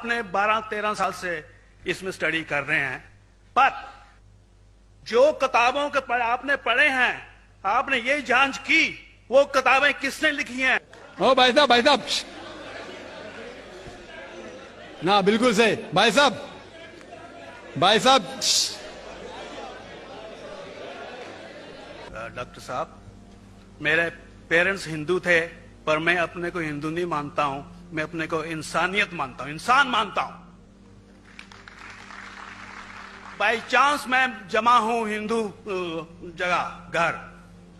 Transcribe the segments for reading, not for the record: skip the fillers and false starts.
آپ نے 12-13 سال سے اس میں اسٹڈی کر رہے ہیں، پر جو کتابوں کے آپ نے پڑھے ہیں، آپ نے یہ جانچ کی وہ کتابیں کس نے لکھی ہیں؟ او بھائی صاحب نا، بالکل صحیح بھائی صاحب ڈاکٹر صاحب، میرے پیرنٹس ہندو تھے، پر میں اپنے کو ہندو نہیں مانتا ہوں، میں اپنے کو انسانیت مانتا ہوں، انسان مانتا ہوں۔ بائی چانس میں جمع ہوں ہندو جگہ گھر،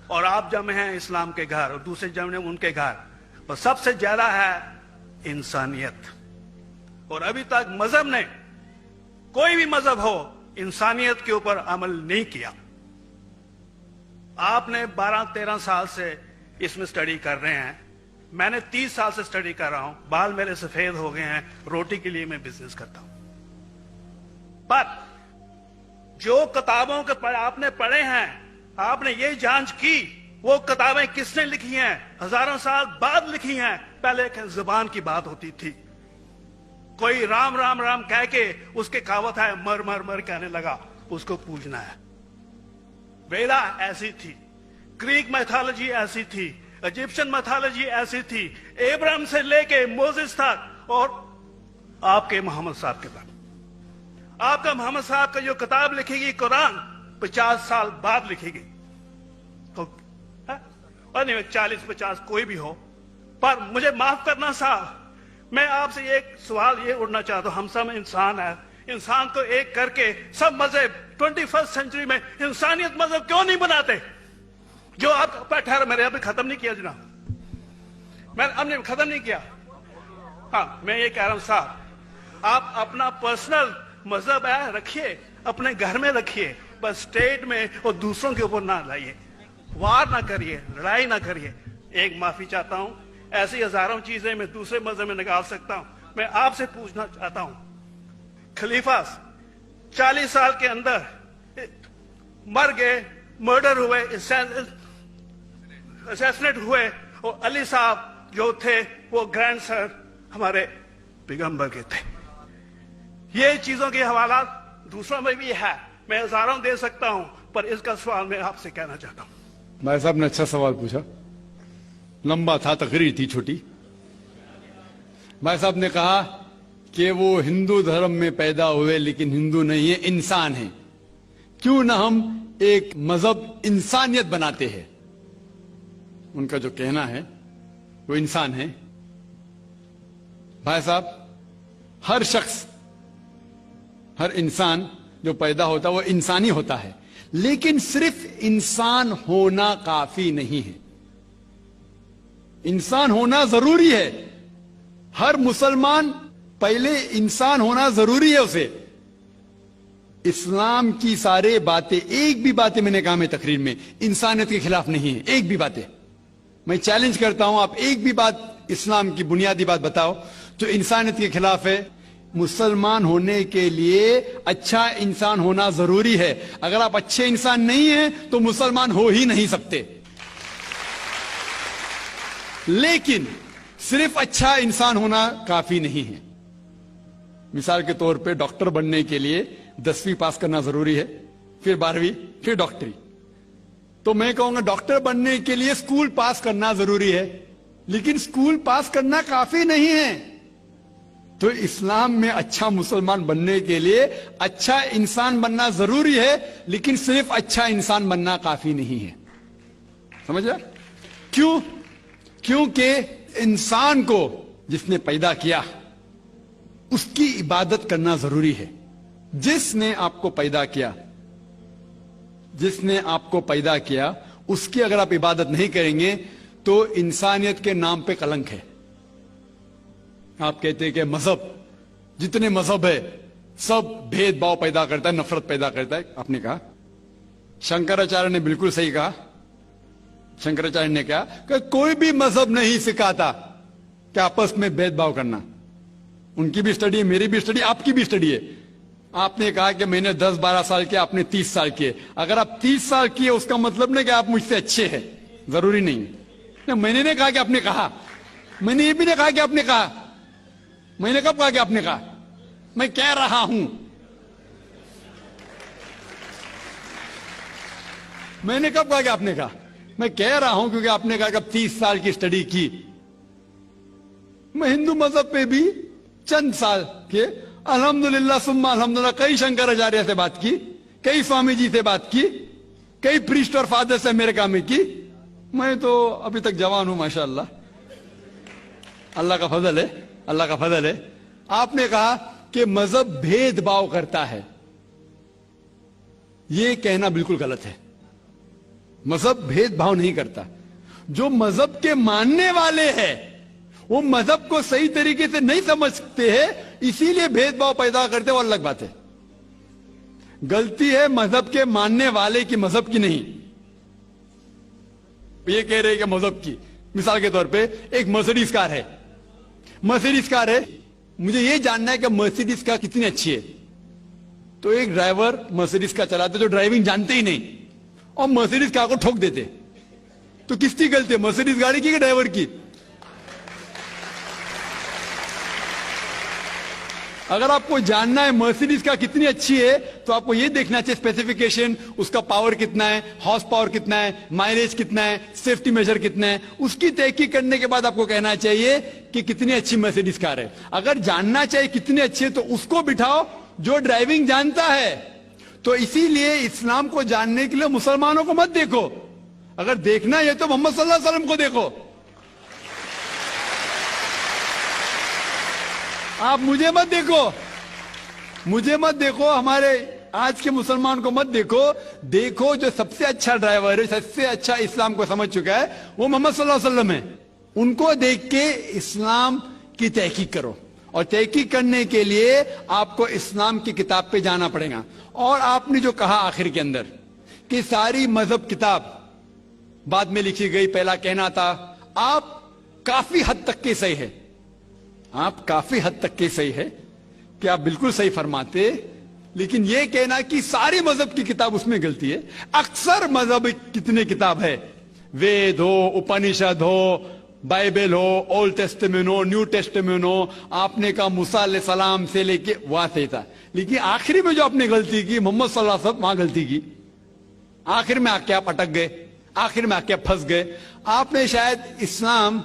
اور آپ جمع ہیں اسلام کے گھر، اور دوسرے جمع ہیں ان کے گھر، پر سب سے زیادہ ہے انسانیت۔ اور ابھی تک مذہب نے، کوئی بھی مذہب ہو، انسانیت کے اوپر عمل نہیں کیا۔ آپ نے 12-13 سال سے اس میں اسٹڈی کر رہے ہیں، میں نے 30 سال سے اسٹڈی کر رہا ہوں، بال میرے سفید ہو گئے ہیں، روٹی کے لیے میں بزنس کرتا ہوں۔ پر جو کتابوں کے آپ نے پڑھے ہیں، آپ نے یہ جانچ کی وہ کتابیں کس نے لکھی ہیں؟ ہزاروں سال بعد لکھی ہیں۔ پہلے ایک زبان کی بات ہوتی تھی، کوئی رام رام رام کہہ کے اس کے کہاوت ہے مر مر مر کہنے لگا، اس کو پوجنا ہے۔ ویدا ایسی تھی، گریک میتھالوجی ایسی تھی، ایجپشن میتھالوجی ایسی تھی، ابراہیم سے لے کے موزس تک، اور آپ کے محمد صاحب کے بعد آپ کا محمد صاحب کا جو کتاب لکھے گی قرآن 50 سال بعد لکھے گی، اور نہیں 40-50 کوئی بھی ہو۔ پر مجھے معاف کرنا صاحب، میں آپ سے ایک سوال یہ اڑنا چاہتا ہوں، ہم سب انسان ہیں، انسان کو ایک کر کے سب مذہب 21 سینچری میں انسانیت مذہب کیوں نہیں بناتے؟ جو آپ ٹھہر، میں نے ابھی ختم نہیں کیا جناب، میں ہم نے ختم نہیں کیا۔ ہاں، میں یہ کہہ رہا ہوں صاحب، آپ اپنا پرسنل مذہب ہے رکھیے، اپنے گھر میں رکھیے، بس اسٹیٹ میں اور دوسروں کے اوپر نہ لائیے، وار نہ کریے، لڑائی نہ کریے۔ ایک معافی چاہتا ہوں، ایسی ہزاروں چیزیں میں دوسرے مذہب میں نکال سکتا ہوں۔ میں آپ سے پوچھنا چاہتا ہوں، خلیفہ 40 سال کے اندر مر گئے، مرڈر ہوئے، اسیسنیٹ ہوئے، اور علی صاحب جو تھے وہ گرینڈ سر ہمارے پیغمبر کے تھے۔ یہ چیزوں کے حوالات دوسروں میں بھی ہے، میں ہزاروں دے سکتا ہوں، پر اس کا سوال میں آپ سے کہنا چاہتا ہوں۔ بھائی صاحب نے اچھا سوال پوچھا، لمبا تھا، تقریر تھی چھوٹی۔ بھائی صاحب نے کہا کہ وہ ہندو دھرم میں پیدا ہوئے لیکن ہندو نہیں ہے، انسان ہیں، کیوں نہ ہم ایک مذہب انسانیت بناتے ہیں؟ ان کا جو کہنا ہے وہ انسان ہے۔ بھائی صاحب، ہر شخص، ہر انسان جو پیدا ہوتا ہے وہ انسانی ہوتا ہے، لیکن صرف انسان ہونا کافی نہیں ہے، انسان ہونا ضروری ہے۔ ہر مسلمان پہلے انسان ہونا ضروری ہے اسے۔ اسلام کی سارے باتیں، ایک بھی باتیں میں نے کہا میں تقریر میں انسانیت کے خلاف نہیں ہے، ایک بھی باتیں میں چیلنج کرتا ہوں، آپ ایک بھی بات اسلام کی بنیادی بات بتاؤ جو انسانیت کے خلاف ہے۔ مسلمان ہونے کے لیے اچھا انسان ہونا ضروری ہے، اگر آپ اچھے انسان نہیں ہیں تو مسلمان ہو ہی نہیں سکتے۔ لیکن صرف اچھا انسان ہونا کافی نہیں ہے۔ مثال کے طور پہ ڈاکٹر بننے کے لیے 10ویں پاس کرنا ضروری ہے، پھر 12ویں، پھر ڈاکٹری۔ تو میں کہوں گا ڈاکٹر بننے کے لیے اسکول پاس کرنا ضروری ہے، لیکن اسکول پاس کرنا کافی نہیں ہے۔ تو اسلام میں اچھا مسلمان بننے کے لیے اچھا انسان بننا ضروری ہے، لیکن صرف اچھا انسان بننا کافی نہیں ہے۔ سمجھ گیا؟ کیوں؟ کیونکہ انسان کو جس نے پیدا کیا اس کی عبادت کرنا ضروری ہے۔ جس نے آپ کو پیدا کیا، جس نے آپ کو پیدا کیا، اس کی اگر آپ عبادت نہیں کریں گے تو انسانیت کے نام پہ کلنک ہے۔ آپ کہتے ہیں کہ مذہب، جتنے مذہب ہے سب بھید بھاؤ پیدا کرتا ہے، نفرت پیدا کرتا ہے۔ آپ نے کہا، شنکراچاریہ نے بالکل صحیح کہا۔ شنکراچاریہ نے کہا کہ کوئی بھی مذہب نہیں سکھاتا کہ آپس میں بھید بھاؤ کرنا۔ ان کی بھی اسٹڈی ہے، میری بھی اسٹڈی، آپ کی بھی اسٹڈی ہے۔ آپ نے کہا کہ میں نے 10-12 سال کیا، آپ نے 30 سال کیے۔ اگر آپ 30 سال کیے اس کا مطلب نہیں کہ آپ مجھ سے اچھے ہیں، ضروری نہیں۔ میں نے نہیں کہا کہ آپ نے کہا، میں نے یہ بھی نہیں کہا کہ آپ نے کہا، میں نے کب کہا کہ آپ نے کہا؟ میں کہہ رہا ہوں. میں نے کب کہا کہ آپ نے کہا؟ میں کہہ رہا ہوں کیونکہ آپ نے کہا کہ اب 30 سال کی اسٹڈی کی. میں ہندو مذہب پہ بھی چند سال کے الحمدللہ ثم الحمدللہ کئی شنکراچاریہ سے بات کی, کئی سوامی جی سے بات کی, کئی پریسٹ اور فادر سے امریکہ میں کی. میں تو ابھی تک جوان ہوں ماشاءاللہ, اللہ کا فضل ہے, اللہ کا فضل ہے. آپ نے کہا کہ مذہب بھید بھاؤ کرتا ہے. یہ کہنا بالکل غلط ہے. مذہب بھید بھاؤ نہیں کرتا. جو مذہب کے ماننے والے ہیں وہ مذہب کو صحیح طریقے سے نہیں سمجھتے ہیں, اسی لیے بھید بھاؤ پیدا کرتے, وہ الگ بات ہے. غلطی ہے مذہب کے ماننے والے کی, مذہب کی نہیں. یہ کہہ رہے کہ مذہب کی, مثال کے طور پہ ایک مرسیڈیز کار ہے, مرسیڈیز کار ہے, مجھے یہ جاننا ہے کہ مرسیڈیز کار کتنی اچھی ہے. تو ایک ڈرائیور مرسیڈیز کار چلاتے جو ڈرائیونگ جانتے ہی نہیں اور مرسیڈیز کار کو ٹھوک دیتے, تو کس کی غلطی ہے, مرسیڈیز گاڑی کی کہ ڈرائیور کی؟ اگر آپ کو جاننا ہے مرسیڈیز کا کتنی اچھی ہے تو آپ کو یہ دیکھنا چاہیے اسپیسیفیکیشن, اس کا پاور کتنا ہے, ہارس پاور کتنا ہے, مائلیج کتنا ہے, سیفٹی میجر کتنا ہے. اس کی تحقیق کرنے کے بعد آپ کو کہنا چاہیے کہ کتنی اچھی مرسیڈیز کار ہے. اگر جاننا چاہیے کتنی اچھی ہے تو اس کو بٹھاؤ جو ڈرائیونگ جانتا ہے. تو اسی لیے اسلام کو جاننے کے لیے مسلمانوں کو مت دیکھو, اگر دیکھنا ہے تو محمد صلی اللہ علیہ وسلم کو دیکھو. آپ مجھے مت دیکھو, مجھے مت دیکھو, ہمارے آج کے مسلمان کو مت دیکھو. دیکھو جو سب سے اچھا ڈرائیور ہے, سب سے اچھا اسلام کو سمجھ چکا ہے, وہ محمد صلی اللہ علیہ وسلم ہے. ان کو دیکھ کے اسلام کی تحقیق کرو, اور تحقیق کرنے کے لیے آپ کو اسلام کی کتاب پہ جانا پڑے گا. اور آپ نے جو کہا آخر کے اندر کہ ساری مذہب کتاب بعد میں لکھی گئی, پہلا کہنا تھا, آپ کافی حد تک کے صحیح ہے, آپ کافی حد تک کے صحیح ہے کہ آپ بالکل صحیح فرماتے, لیکن یہ کہنا کہ ساری مذہب کی کتاب اس میں غلطی ہے. اکثر مذہب کتنے کتاب ہے, وید ہو, اپنشد ہو, بائبل ہو, اولڈ ٹیسٹمنٹ ہو, نیو ٹیسٹمنٹ ہو, آپ نے کہا موسیٰ علیہ السلام سے لے کے وہاں سے تھا, لیکن آخری میں جو آپ نے غلطی کی محمد صلی اللہ علیہ وسلم وہاں غلطی کی. آخر میں آ کے آپ اٹک گئے, آخر میں آ کے آپ پھنس گئے. آپ نے شاید اسلام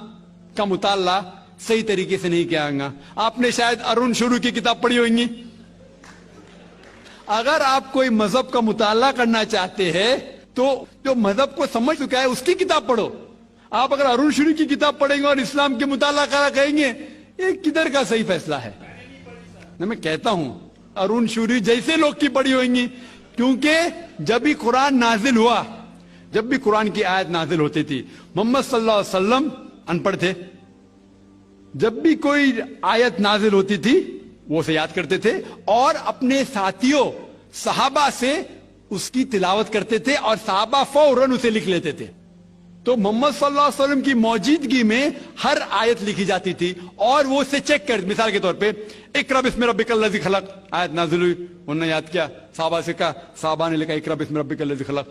کا مطالعہ صحیح طریقے سے نہیں کیا گا. آپ نے شاید ارون شروع کی کتاب پڑھی ہوگی. اگر آپ کوئی مذہب کا مطالعہ کرنا چاہتے ہیں تو جو مذہب کو سمجھ چکا ہے اس کی کتاب پڑھو. آپ اگر ارون شروع کی کتاب پڑھیں گے اور اسلام کے مطالعہ کرا کہیں گے, یہ کدھر کا صحیح فیصلہ ہے؟ میں کہتا ہوں ارون شوری جیسے لوگ کی پڑھی ہوئیں, کیونکہ جب بھی قرآن نازل ہوا, جب بھی قرآن کی آیت نازل ہوتی تھی, محمد صلی اللہ علیہ وسلم ان پڑھ تھے. جب بھی کوئی آیت نازل ہوتی تھی وہ اسے یاد کرتے تھے اور اپنے ساتھیوں صحابہ سے اس کی تلاوت کرتے تھے, اور صحابہ فوراً اسے لکھ لیتے تھے. تو محمد صلی اللہ علیہ وسلم کی موجودگی میں ہر آیت لکھی جاتی تھی اور وہ اسے چیک کر, مثال کے طور پہ اقرا بسم ربک الذی خلق آیت نازل ہوئی, انہوں نے یاد کیا, صحابہ سے کہا, صحابہ نے لکھا اقرا بسم ربک الذی خلق,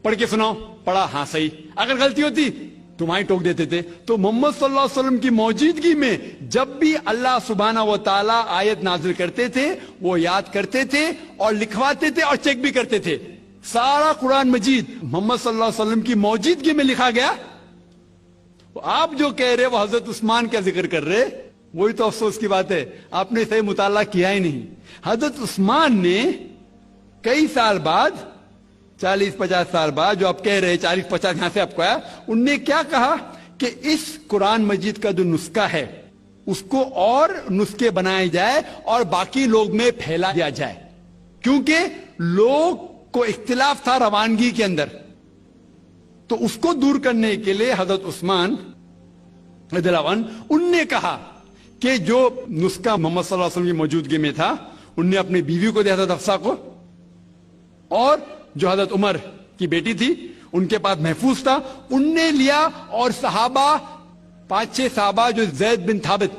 پڑھ کے سناؤ, پڑھا, ہاں صحیح. اگر غلطی ہوتی تمہاری ٹوک دیتے تھے. تو محمد صلی اللہ علیہ وسلم کی موجودگی میں جب بھی اللہ سبحانہ و تعالیٰ آیت نازل کرتے تھے وہ یاد کرتے تھے اور لکھواتے تھے اور چیک بھی کرتے تھے. سارا قرآن مجید محمد صلی اللہ علیہ وسلم کی موجودگی میں لکھا گیا. آپ جو کہہ رہے وہ حضرت عثمان کا ذکر کر رہے, وہی تو افسوس کی بات ہے, آپ نے صحیح مطالعہ کیا ہی نہیں. حضرت عثمان نے کئی سال بعد, 40-50 سال بعد, جو آپ کہہ رہے 40-50 یہاں سے آپ کو آیا, ان نے کیا کہا کہ اس قرآن مجید کا جو نسخہ ہے اس کو اور نسخے بنائے جائے اور باقی لوگ میں پھیلا دیا جائے, کیونکہ لوگ کو اختلاف تھا روانگی کے اندر. تو اس کو دور کرنے کے لیے حضرت عثمان رضی اللہ عنہ ان نے کہا کہ جو نسخہ محمد صلی اللہ علیہ وسلم کی موجودگی میں تھا ان نے اپنی بیوی کو دیا, حضرت حفصہ کو, اور جو حضرت عمر کی بیٹی تھی ان کے پاس محفوظ تھا, ان نے لیا, اور صحابہ 5-6 صحابہ جو زید بن ثابت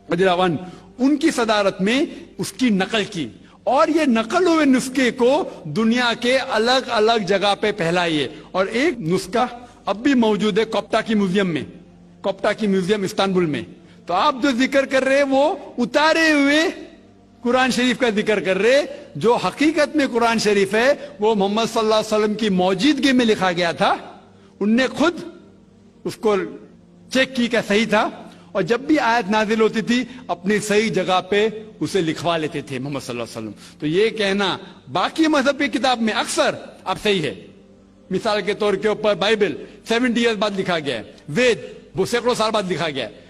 رضی اللہ عنہ ان کی صدارت میں اس کی نقل کی, اور یہ نقل ہوئے نسخے کو دنیا کے الگ الگ جگہ پہ پھیلائیے. اور ایک نسخہ اب بھی موجود ہے کوپٹا کی میوزیم میں, کوپٹا کی میوزیم استنبول میں. تو آپ جو ذکر کر رہے وہ اتارے ہوئے قرآن شریف کا ذکر کر رہے. جو حقیقت میں قرآن شریف ہے وہ محمد صلی اللہ علیہ وسلم کی موجودگی میں لکھا گیا تھا. ان نے خود اس کو چیک کی کہ صحیح تھا, اور جب بھی آیت نازل ہوتی تھی اپنی صحیح جگہ پہ اسے لکھوا لیتے تھے محمد صلی اللہ علیہ وسلم. تو یہ کہنا باقی مذہب کی کتاب میں اکثر اب صحیح ہے. مثال کے طور کے اوپر بائبل 70 ایئرز بعد لکھا گیا ہے, وید وہ سینکڑوں سال بعد لکھا گیا ہے.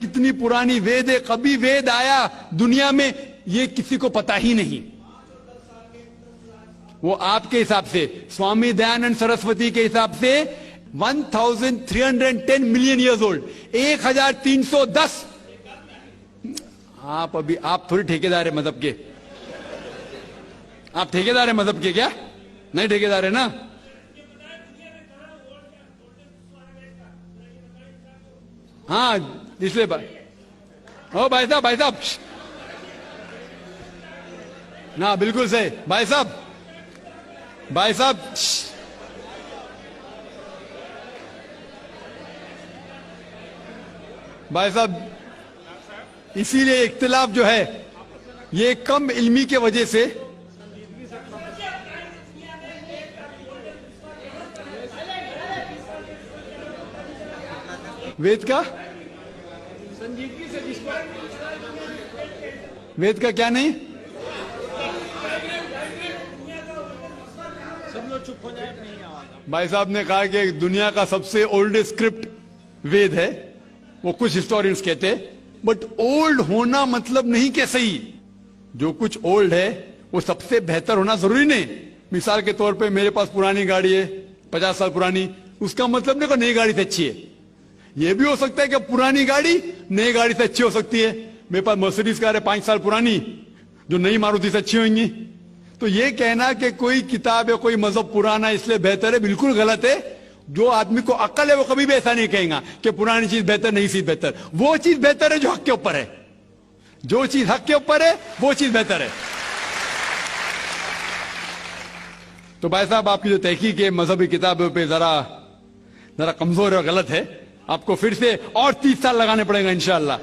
کتنی پرانی وید ہے, کبھی وید آیا دنیا میں یہ کسی کو پتا ہی نہیں. وہ آپ کے حساب سے, سوامی دیانند سرسوتی کے حساب سے 1310 ملین ایئرز اولڈ, 1310. آپ تھوڑی ٹھیکیدار ہے مذہب کے. آپ ٹھیکیدار ہیں مذہب کے کیا؟ نہیں ٹھیکیدار ہے نا. ہاں اس لیے بھائی صاحب نا بالکل صحیح. بھائی صاحب اسی لیے اختلاف جو ہے یہ کم علمی کے وجہ سے. وید کا وید کا کیا نہیں, بھائی صاحب نے کہا کہ دنیا کا سب سے اولڈ اسکرپٹ وید ہے. وہ کچھ ہسٹورینز کہتے, بٹ اولڈ ہونا مطلب نہیں کہ صحیح. جو کچھ اولڈ ہے وہ سب سے بہتر ہونا ضروری نہیں. مثال کے طور پہ میرے پاس پرانی گاڑی ہے 50 سال پرانی, اس کا مطلب نہیں کہ نئی گاڑی سے اچھی ہے. یہ بھی ہو سکتا ہے کہ پرانی گاڑی نئی گاڑی سے اچھی ہو سکتی ہے. میرے پاس مرسیڈیز کار ہے 5 سال پرانی, جو نئی ماروتی سے اچھی ہوئیں گی. تو یہ کہنا کہ کوئی کتاب ہے کوئی مذہب پرانا اس لیے بہتر ہے, بالکل غلط ہے. جو آدمی کو عقل ہے وہ کبھی بھی ایسا نہیں کہیں گا کہ پرانی چیز بہتر نئی چیز بہتر. وہ چیز بہتر ہے جو حق کے اوپر ہے. جو چیز حق کے اوپر ہے وہ چیز بہتر ہے. تو بھائی صاحب آپ کی جو تحقیق ہے مذہبی کتابوں پہ ذرا کمزور اور غلط ہے. آپ کو پھر سے اور 30 سال لگانے پڑیں گا انشاءاللہ.